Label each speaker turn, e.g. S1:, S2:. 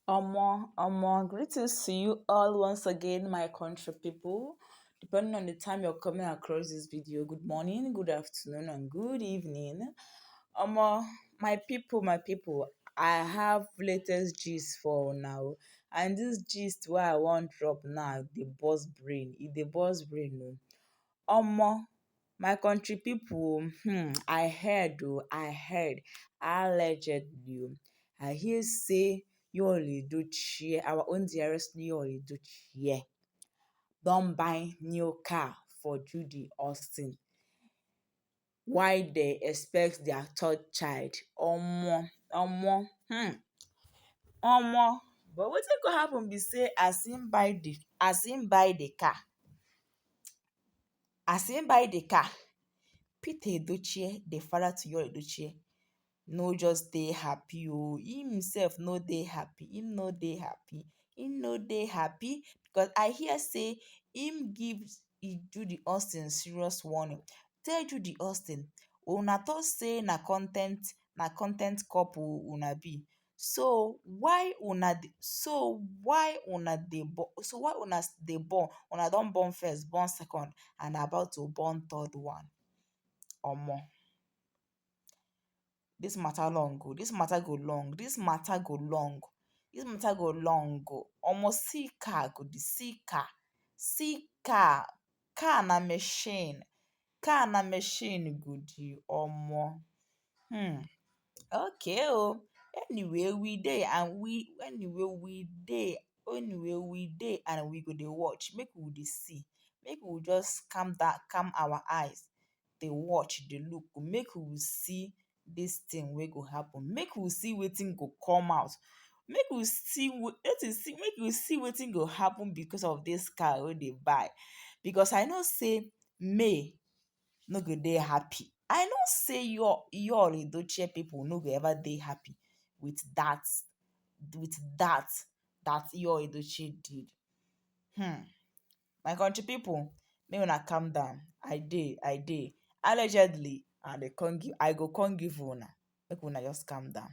S1: Greetings to you all once again, my country people. Depending on the time you're coming across this video, good morning, good afternoon, and good evening. My people, I have latest gist for now, and this gist where I want drop now, the boss brain, the boss brain. No. My country people, I heard, allegedly, I hear say Yul Edochie, our own dearest Yul Edochie, don buy new car for Judy Austin. Why they expect their third child? Omo. But wetin go happen be say as him buy the car, Peter Edochie, the father to Yul Edochie, no just dey happy oh, him sef no dey happy, him no dey happy because I hear say him give Judy Austin serious warning. Tell Judy Austin, una thought say na content couple una be, una don born first, born second, and about to born third one. Omo, this matter long go, almost see car go dey see car na machine go dey okay oh. Anyway we dey and we go dey watch, make we dey see, make we just calm our eyes, dey watch, dey look, make we see this thing wey go happen, make we see wetin go come out, make we see wetin go happen because of this car wey dey buy. Because I know say May no go dey happy, I know say your Edochie people no go ever dey happy with that your Edochie did. My country people, make una calm down. I dey allegedly, I go come give una, make una just calm down.